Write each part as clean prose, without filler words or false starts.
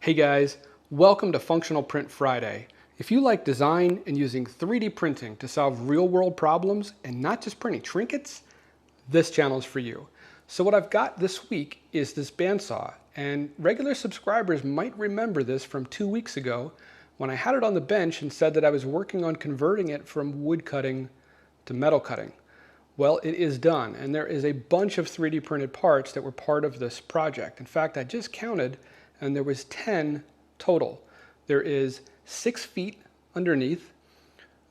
Hey guys, welcome to Functional Print Friday. If you like design and using 3D printing to solve real-world problems and not just printing trinkets, this channel is for you. So what I've got this week is this bandsaw, and regular subscribers might remember this from 2 weeks ago when I had it on the bench and said that I was working on converting it from wood cutting to metal cutting. Well, it is done, and there is a bunch of 3D printed parts that were part of this project. In fact, I just counted and there was 10 total. There is 6 feet underneath.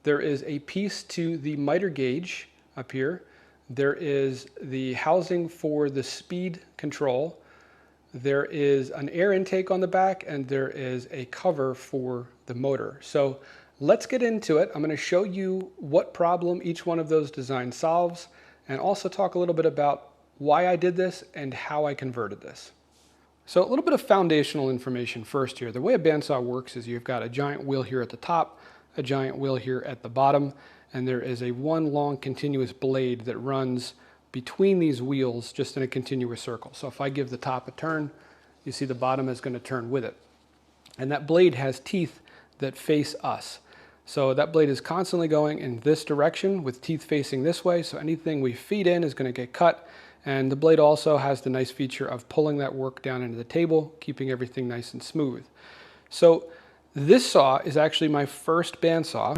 There is a piece to the miter gauge up here. There is the housing for the speed control. There is an air intake on the back, and there is a cover for the motor. So let's get into it. I'm going to show you what problem each one of those designs solves, and also talk a little bit about why I did this and how I converted this. So a little bit of foundational information first here. The way a bandsaw works is you've got a giant wheel here at the top, a giant wheel here at the bottom, and there is a one long continuous blade that runs between these wheels just in a continuous circle. So if I give the top a turn, you see the bottom is going to turn with it. And that blade has teeth that face us. So that blade is constantly going in this direction with teeth facing this way, so anything we feed in is going to get cut. And the blade also has the nice feature of pulling that work down into the table, keeping everything nice and smooth. So this saw is actually my first bandsaw.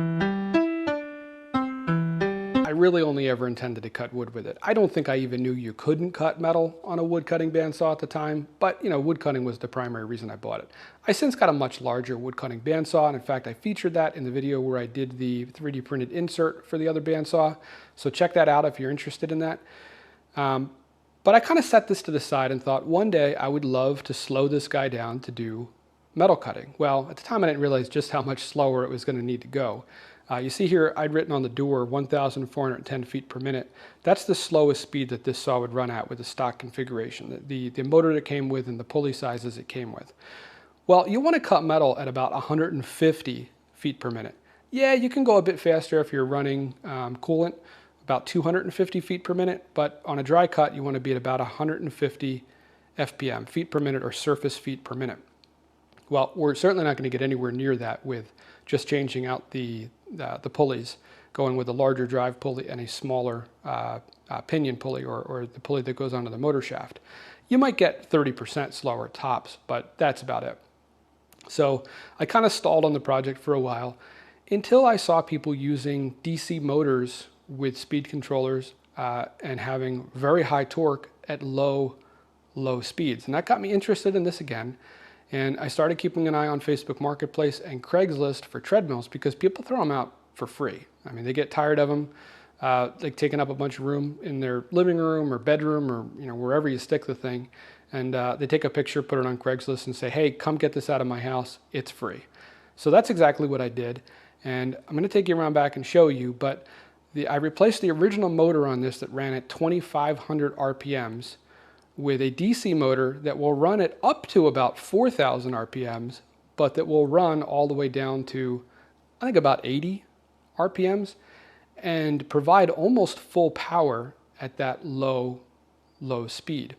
I really only ever intended to cut wood with it. I don't think I even knew you couldn't cut metal on a wood cutting bandsaw at the time, but wood cutting was the primary reason I bought it. I since got a much larger wood cutting bandsaw, and in fact I featured that in the video where I did the 3D printed insert for the other bandsaw. So check that out if you're interested in that. But I kind of set this to the side and thought one day I would love to slow this guy down to do metal cutting. Well, at the time I didn't realize just how much slower it was going to need to go. You see here I'd written on the door 1,410 feet per minute. That's the slowest speed that this saw would run at with the stock configuration, the motor that it came with and the pulley sizes it came with. Well, you want to cut metal at about 150 feet per minute. Yeah, you can go a bit faster if you're running coolant, about 250 feet per minute, but on a dry cut you want to be at about 150 FPM, feet per minute, or surface feet per minute. Well, we're certainly not going to get anywhere near that with just changing out the pulleys, going with a larger drive pulley and a smaller pinion pulley, or the pulley that goes onto the motor shaft. You might get 30% slower tops, but that's about it. So I kind of stalled on the project for a while until I saw people using DC motors with speed controllers and having very high torque at low speeds. And that got me interested in this again. And I started keeping an eye on Facebook Marketplace and Craigslist for treadmills because people throw them out for free. I mean, they get tired of them, like taking up a bunch of room in their living room or bedroom or wherever you stick the thing. And they take a picture, put it on Craigslist and say, hey, come get this out of my house, it's free. So that's exactly what I did. And I'm gonna take you around back and show you, but I replaced the original motor on this that ran at 2,500 RPMs with a DC motor that will run it up to about 4,000 RPMs, but that will run all the way down to, I think, about 80 RPMs and provide almost full power at that low speed.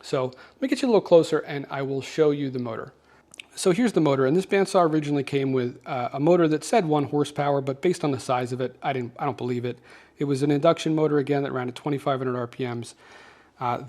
So let me get you a little closer and I will show you the motor. So here's the motor, and this bandsaw originally came with a motor that said 1 horsepower, but based on the size of it, I don't believe it. It was an induction motor again that ran at 2,500 RPMs.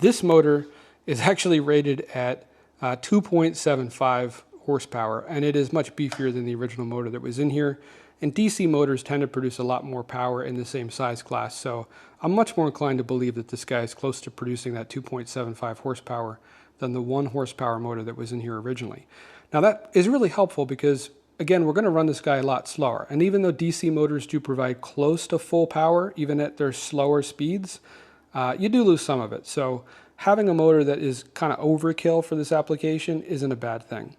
This motor is actually rated at 2.75 horsepower, and it is much beefier than the original motor that was in here. And DC motors tend to produce a lot more power in the same size class, so I'm much more inclined to believe that this guy is close to producing that 2.75 horsepower than the 1 horsepower motor that was in here originally. Now that is really helpful because, again, we're going to run this guy a lot slower. And even though DC motors do provide close to full power, even at their slower speeds, you do lose some of it. So having a motor that is kind of overkill for this application isn't a bad thing.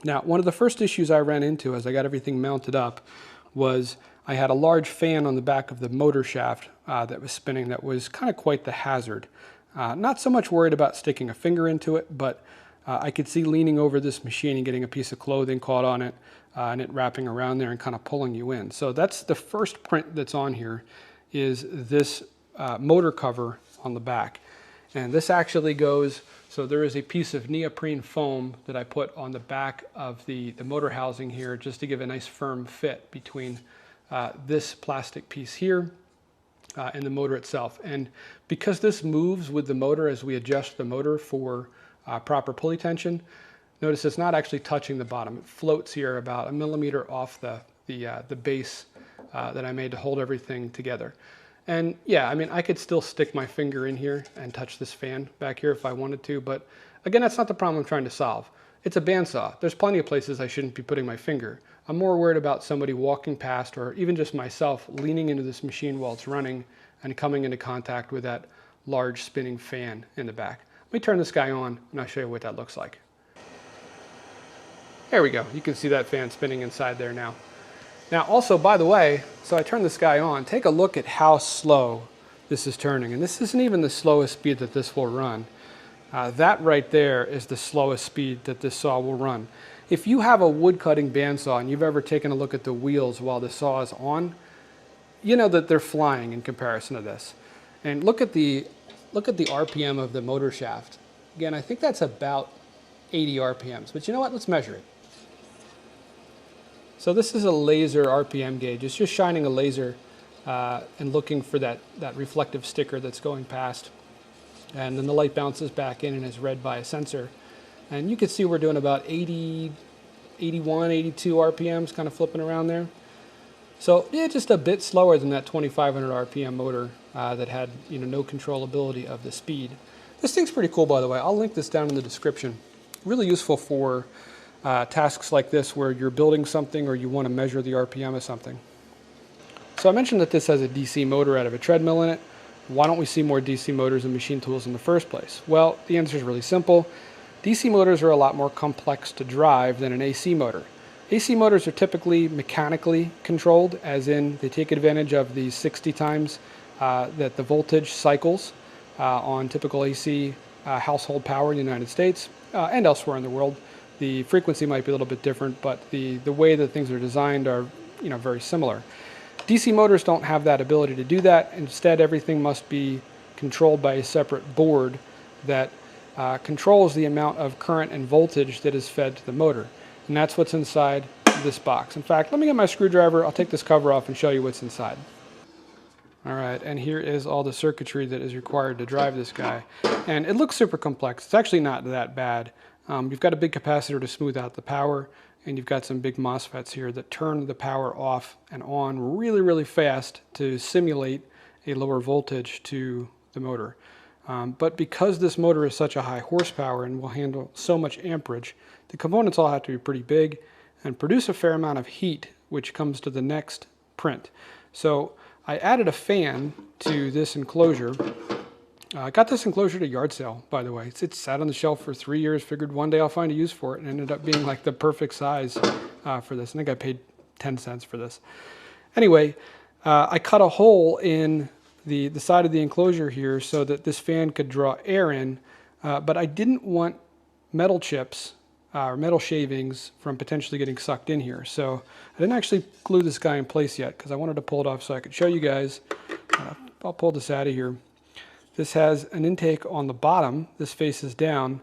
Now, one of the first issues I ran into as I got everything mounted up was I had a large fan on the back of the motor shaft that was spinning that was kind of quite the hazard. Not so much worried about sticking a finger into it, but I could see leaning over this machine and getting a piece of clothing caught on it and it wrapping around there and kind of pulling you in. So that's the first print that's on here, is this motor cover on the back. And this actually goes So there is a piece of neoprene foam that I put on the back of the motor housing here just to give a nice firm fit between this plastic piece here and the motor itself. And because this moves with the motor as we adjust the motor for proper pulley tension, notice it's not actually touching the bottom. It floats here about 1 millimeter off the base that I made to hold everything together. And yeah, I mean, I could still stick my finger in here and touch this fan back here if I wanted to, but again, that's not the problem I'm trying to solve. It's a bandsaw. There's plenty of places I shouldn't be putting my finger. I'm more worried about somebody walking past, or even just myself leaning into this machine while it's running and coming into contact with that large spinning fan in the back. Let me turn this guy on and I'll show you what that looks like. There we go. You can see that fan spinning inside there now. Now also, by the way, so I turn this guy on, take a look at how slow this is turning. And this isn't even the slowest speed that this will run. That right there is the slowest speed that this saw will run. If you have a wood cutting bandsaw and you've ever taken a look at the wheels while the saw is on, you know that they're flying in comparison to this. And look at the RPM of the motor shaft. Again, I think that's about 80 RPMs, but you know what? Let's measure it. So this is a laser RPM gauge. It's just shining a laser and looking for that reflective sticker that's going past. And then the light bounces back in and is read by a sensor. And you can see we're doing about 80, 81, 82 RPMs, kind of flipping around there. So yeah, just a bit slower than that 2500 RPM motor that had no controllability of the speed. This thing's pretty cool, by the way. I'll link this down in the description. Really useful for tasks like this where you're building something or you want to measure the RPM of something. So I mentioned that this has a DC motor out of a treadmill in it. Why don't we see more DC motors and machine tools in the first place? Well, the answer is really simple. DC motors are a lot more complex to drive than an AC motor. AC motors are typically mechanically controlled, as in they take advantage of the 60 times that the voltage cycles on typical AC household power in the United States and elsewhere in the world. The frequency might be a little bit different, but the way that things are designed are very similar. DC motors don't have that ability to do that. Instead, everything must be controlled by a separate board that controls the amount of current and voltage that is fed to the motor. And that's what's inside this box. In fact, let me get my screwdriver. I'll take this cover off and show you what's inside. All right, and here is all the circuitry that is required to drive this guy. And it looks super complex. It's actually not that bad. You've got a big capacitor to smooth out the power, and you've got some big MOSFETs here that turn the power off and on really, really fast to simulate a lower voltage to the motor. But because this motor is such a high horsepower and will handle so much amperage, the components all have to be pretty big and produce a fair amount of heat, which comes to the next print. So I added a fan to this enclosure. I got this enclosure at a yard sale, by the way. It sat on the shelf for 3 years, figured one day I'll find a use for it, and ended up being like the perfect size for this. I think I paid 10 cents for this. Anyway, I cut a hole in the side of the enclosure here so that this fan could draw air in, but I didn't want metal chips or metal shavings from potentially getting sucked in here. So I didn't actually glue this guy in place yet because I wanted to pull it off so I could show you guys. I'll pull this out of here. This has an intake on the bottom. This faces down,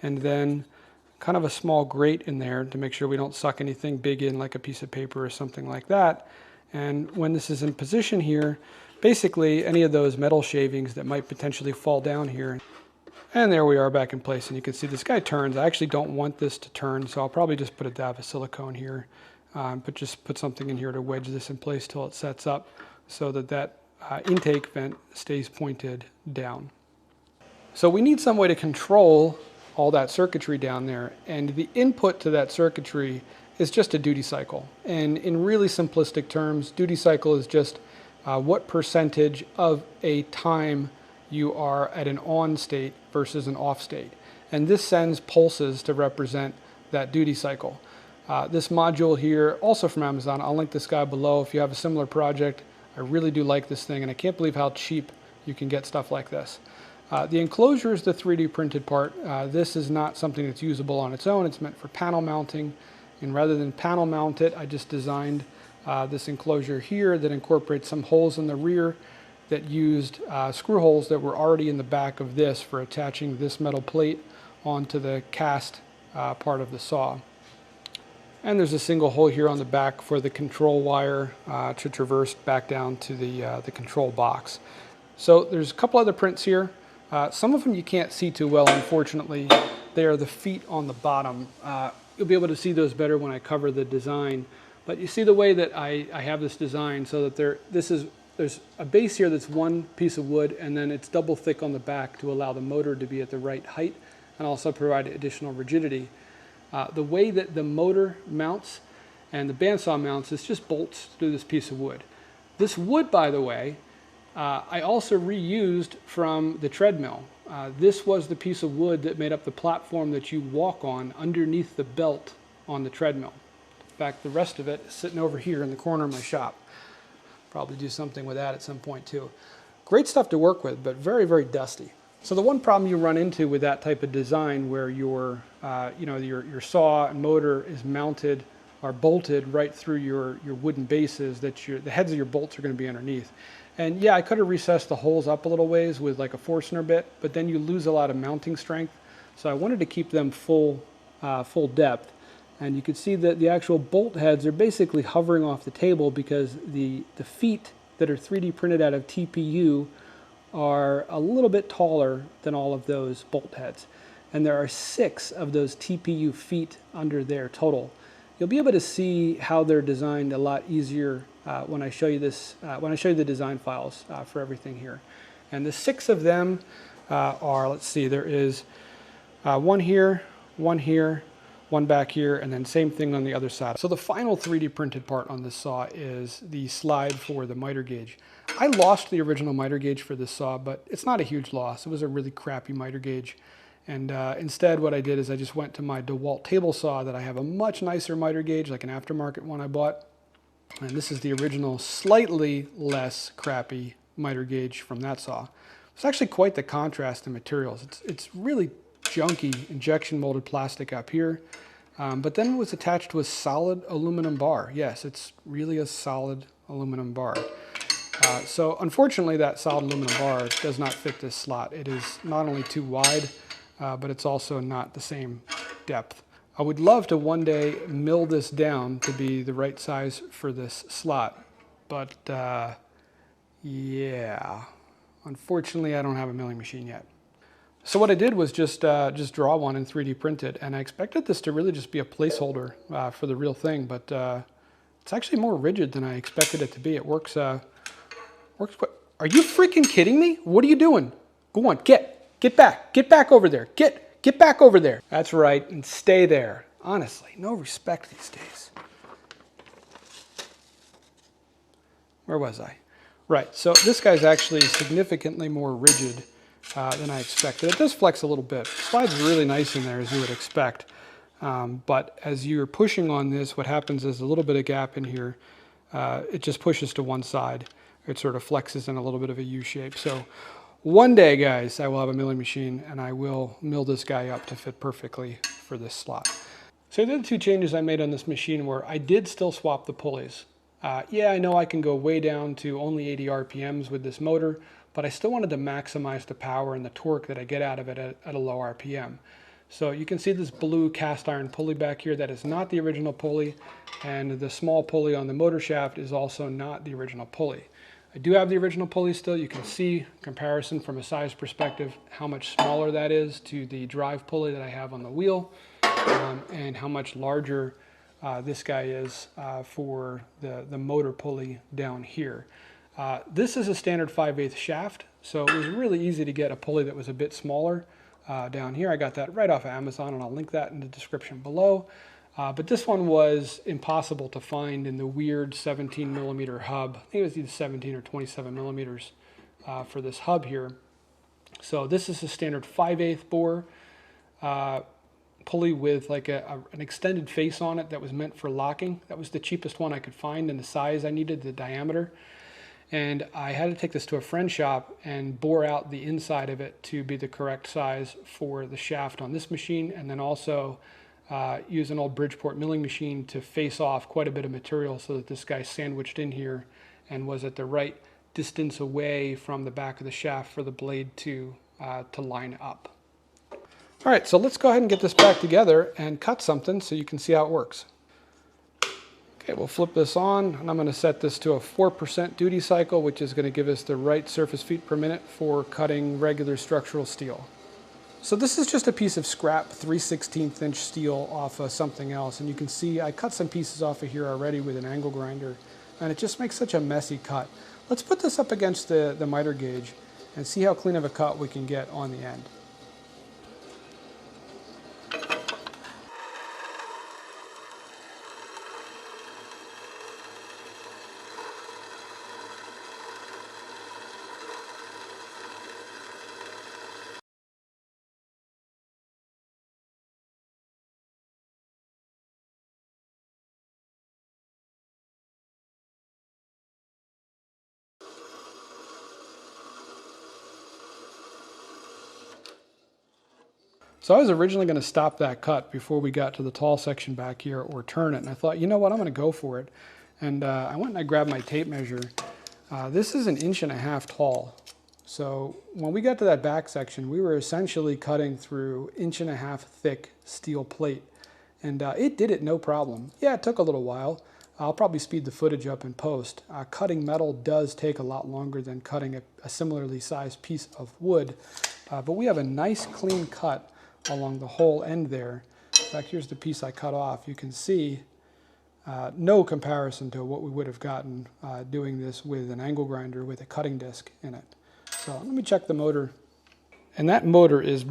and then kind of a small grate in there to make sure we don't suck anything big in, like a piece of paper or something like that. And when this is in position here, basically any of those metal shavings that might potentially fall down here. And there we are back in place, and you can see this guy turns. I actually don't want this to turn, so I'll probably just put a dab of silicone here, but just put something in here to wedge this in place till it sets up so that intake vent stays pointed down. So we need some way to control all that circuitry down there, and the input to that circuitry is just a duty cycle. And in really simplistic terms, duty cycle is just what percentage of a time you are at an on state versus an off state. And this sends pulses to represent that duty cycle. This module here, also from Amazon, I'll link this guy below if you have a similar project. I really do like this thing, and I can't believe how cheap you can get stuff like this. The enclosure is the 3D printed part. This is not something that's usable on its own. It's meant for panel mounting, and rather than panel mount it, I just designed this enclosure here that incorporates some holes in the rear that used screw holes that were already in the back of this for attaching this metal plate onto the cast part of the saw. And there's a single hole here on the back for the control wire to traverse back down to the control box. So there's a couple other prints here. Some of them you can't see too well, unfortunately. They are the feet on the bottom. You'll be able to see those better when I cover the design. But you see the way that I have this design so that there's a base here that's one piece of wood, and then it's double thick on the back to allow the motor to be at the right height and also provide additional rigidity. The way that the motor mounts and the bandsaw mounts is just bolts through this piece of wood. This wood, by the way, I also reused from the treadmill. This was the piece of wood that made up the platform that you walk on underneath the belt on the treadmill. In fact, the rest of it is sitting over here in the corner of my shop. Probably do something with that at some point too. Great stuff to work with, but very, very dusty. So the one problem you run into with that type of design where your saw and motor is mounted or bolted right through your wooden bases, that the heads of your bolts are going to be underneath. And yeah, I could have recessed the holes up a little ways with like a Forstner bit, but then you lose a lot of mounting strength. So I wanted to keep them full depth. And you can see that the actual bolt heads are basically hovering off the table because the feet that are 3D printed out of TPU are a little bit taller than all of those bolt heads. And there are 6 of those TPU feet under there total. You'll be able to see how they're designed a lot easier when I show you this, when I show you the design files for everything here. And the 6 of them are, let's see, there is one here, one back here, and then same thing on the other side. So the final 3D printed part on this saw is the slide for the miter gauge. I lost the original miter gauge for this saw, but it's not a huge loss. It was a really crappy miter gauge. And instead what I did is I just went to my DeWalt table saw that I have a much nicer miter gauge, like an aftermarket one I bought. And this is the original, slightly less crappy miter gauge from that saw. It's actually quite the contrast in materials. It's really junky injection molded plastic up here, but then it was attached to a solid aluminum bar. Yes, it's really a solid aluminum bar. So unfortunately that solid aluminum bar does not fit this slot. It is not only too wide, but it's also not the same depth. I would love to one day mill this down to be the right size for this slot, but yeah, unfortunately I don't have a milling machine yet. So what I did was just draw one and 3D print it, and I expected this to really just be a placeholder for the real thing, but it's actually more rigid than I expected it to be. It works quite. Are you freaking kidding me? What are you doing? Go on, get back over there, get back over there. That's right, and stay there. Honestly, no respect these days. Where was I? Right, so this guy's actually significantly more rigid than I expected. It does flex a little bit. It slides really nice in there as you would expect. But as you're pushing on this, what happens is a little bit of gap in here. It just pushes to one side. It sort of flexes in a little bit of a U shape. So one day, guys, I will have a milling machine and I will mill this guy up to fit perfectly for this slot. So the other 2 changes I made on this machine were I did still swap the pulleys. Yeah, I know I can go way down to only 80 RPMs with this motor, but I still wanted to maximize the power and the torque that I get out of it at a low RPM. So you can see this blue cast iron pulley back here. That is not the original pulley, and the small pulley on the motor shaft is also not the original pulley. I do have the original pulley still. You can see comparison from a size perspective how much smaller that is to the drive pulley that I have on the wheel, and how much larger this guy is for the motor pulley down here. This is a standard 5/8 shaft, so it was really easy to get a pulley that was a bit smaller down here. I got that right off of Amazon, and I'll link that in the description below. But this one was impossible to find in the weird 17 millimeter hub. I think it was either 17 or 27 millimeters for this hub here. So this is a standard 5/8 bore pulley with like an extended face on it that was meant for locking. That was the cheapest one I could find in the size I needed, the diameter. And I had to take this to a friend's shop and bore out the inside of it to be the correct size for the shaft on this machine, and then also use an old Bridgeport milling machine to face off quite a bit of material so that this guy sandwiched in here and was at the right distance away from the back of the shaft for the blade to line up. All right, so let's go ahead and get this back together and cut something so you can see how it works. Okay, we'll flip this on, and I'm going to set this to a 4% duty cycle, which is going to give us the right surface feet per minute for cutting regular structural steel. So this is just a piece of scrap 3/16 inch steel off of something else, and you can see I cut some pieces off of here already with an angle grinder, and it just makes such a messy cut. Let's put this up against the miter gauge and see how clean of a cut we can get on the end. So I was originally going to stop that cut before we got to the tall section back here, or turn it, and I thought, you know what, I'm going to go for it. And I went and I grabbed my tape measure. This is 1.5 inches tall. So when we got to that back section, we were essentially cutting through 1.5 inch thick steel plate. And it did it no problem. Yeah, it took a little while. I'll probably speed the footage up in post. Cutting metal does take a lot longer than cutting a similarly sized piece of wood. But we have a nice clean cut along the whole end there. In fact, here's the piece I cut off. You can see no comparison to what we would have gotten doing this with an angle grinder with a cutting disc in it. So let me check the motor. And that motor is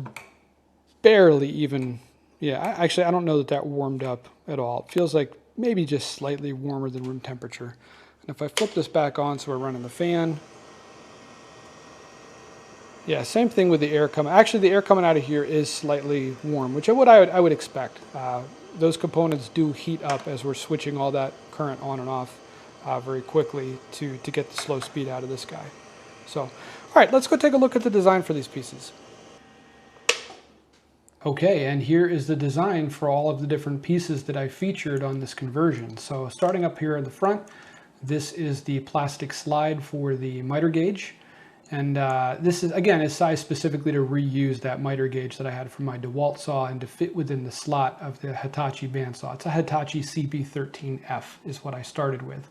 barely even, yeah, actually I don't know that warmed up at all. It feels like maybe just slightly warmer than room temperature. And if I flip this back on so we're running the fan, yeah, same thing with the air coming. Actually, the air coming out of here is slightly warm, which I would expect. Those components do heat up as we're switching all that current on and off very quickly to get the slow speed out of this guy. So, all right, let's go take a look at the design for these pieces. Okay, and here is the design for all of the different pieces that I featured on this conversion. So starting up here in the front, this is the plastic slide for the miter gauge. And this is, again, is sized specifically to reuse that miter gauge that I had from my DeWalt saw and to fit within the slot of the Hitachi bandsaw. It's a Hitachi CB13F is what I started with.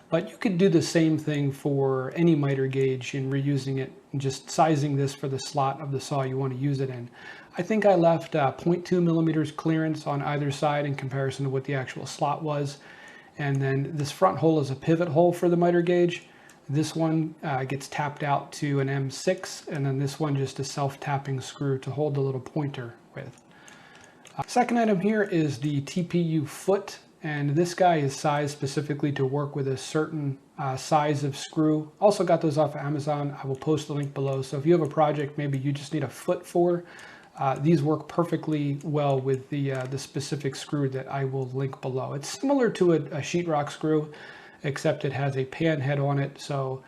But you could do the same thing for any miter gauge in reusing it and just sizing this for the slot of the saw you want to use it in. I think I left 0.2 millimeters clearance on either side in comparison to what the actual slot was. And then this front hole is a pivot hole for the miter gauge. This one gets tapped out to an M6, and then this one just a self-tapping screw to hold the little pointer with. Second item here is the TPU foot, and this guy is sized specifically to work with a certain size of screw. Also got those off of Amazon. I will post the link below. So if you have a project maybe you just need a foot for, these work perfectly well with the specific screw that I will link below. It's similar to a sheetrock screw, except it has a pan head on it, so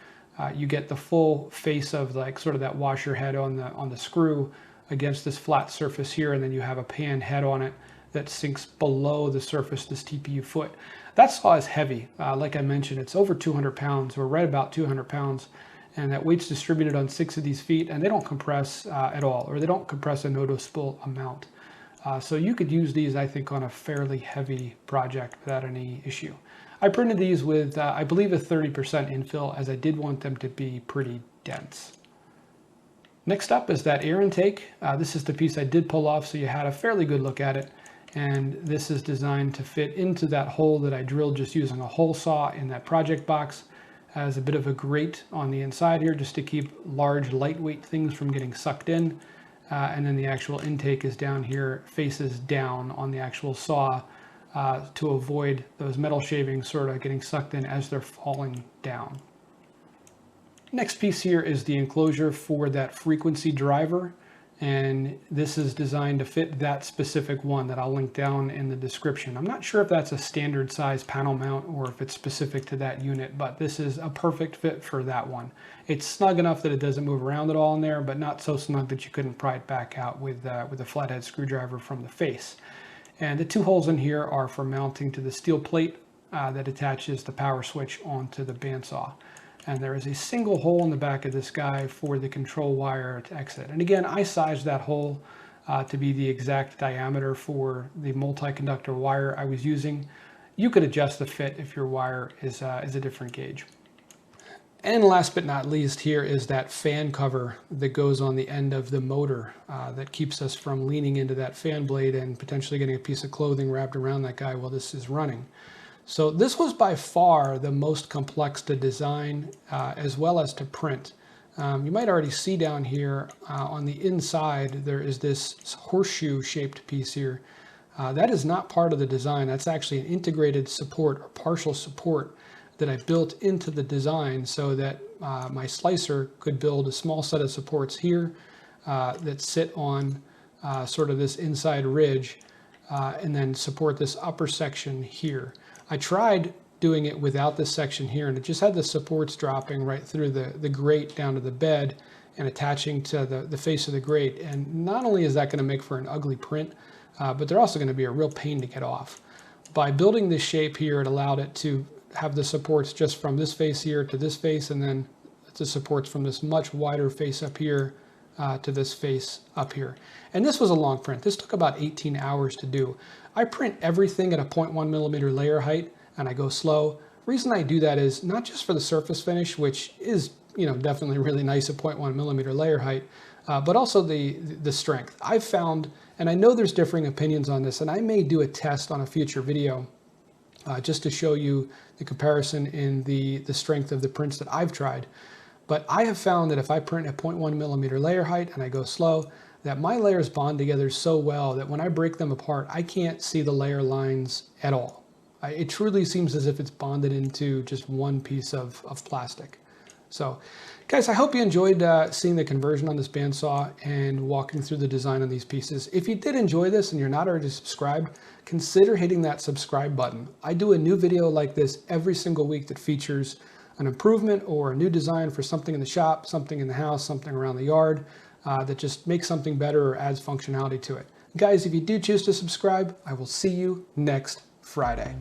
you get the full face of like sort of that washer head on the screw against this flat surface here, and then you have a pan head on it that sinks below the surface, this TPU foot. That saw is heavy. Like I mentioned, it's over 200 pounds, or right about 200 pounds, and that weight's distributed on 6 of these feet, and they don't compress at all, or they don't compress a noticeable amount. So you could use these, I think, on a fairly heavy project without any issue. I printed these with, I believe, a 30% infill, as I did want them to be pretty dense. Next up is that air intake. This is the piece I did pull off, so you had a fairly good look at it. And this is designed to fit into that hole that I drilled just using a hole saw in that project box. Has a bit of a grate on the inside here just to keep large, lightweight things from getting sucked in. And then the actual intake is down here, faces down on the actual saw, to avoid those metal shavings sort of getting sucked in as they're falling down. Next piece here is the enclosure for that frequency driver, and this is designed to fit that specific one that I'll link down in the description. I'm not sure if that's a standard size panel mount or if it's specific to that unit, but this is a perfect fit for that one. It's snug enough that it doesn't move around at all in there, but not so snug that you couldn't pry it back out with a flathead screwdriver from the face. And the 2 holes in here are for mounting to the steel plate that attaches the power switch onto the bandsaw. And there is a single hole in the back of this guy for the control wire to exit. And again, I sized that hole to be the exact diameter for the multi-conductor wire I was using. You could adjust the fit if your wire is a different gauge. And last but not least, here is that fan cover that goes on the end of the motor that keeps us from leaning into that fan blade and potentially getting a piece of clothing wrapped around that guy while this is running. So this was by far the most complex to design as well as to print. You might already see down here on the inside there is this horseshoe shaped piece here. That is not part of the design. That's actually an integrated support or partial support that I built into the design so that my slicer could build a small set of supports here that sit on sort of this inside ridge and then support this upper section here. I tried doing it without this section here, and it just had the supports dropping right through the grate down to the bed and attaching to the face of the grate. And not only is that going to make for an ugly print, but they're also going to be a real pain to get off. By building this shape here, it allowed it to have the supports just from this face here to this face, and then the supports from this much wider face up here to this face up here. And this was a long print. This took about 18 hours to do. I print everything at a 0.1 millimeter layer height, and I go slow. The reason I do that is not just for the surface finish, which is definitely really nice at 0.1 millimeter layer height, but also the strength. I've found, and I know there's differing opinions on this, and I may do a test on a future video just to show you the comparison in the strength of the prints that I've tried. But I have found that if I print at 0.1 millimeter layer height and I go slow, that my layers bond together so well that when I break them apart, I can't see the layer lines at all. It truly seems as if it's bonded into just one piece of plastic. So guys, I hope you enjoyed seeing the conversion on this bandsaw and walking through the design on these pieces. If you did enjoy this and you're not already subscribed, consider hitting that subscribe button. I do a new video like this every single week that features an improvement or a new design for something in the shop, something in the house, something around the yard that just makes something better or adds functionality to it. Guys, if you do choose to subscribe, I will see you next Friday.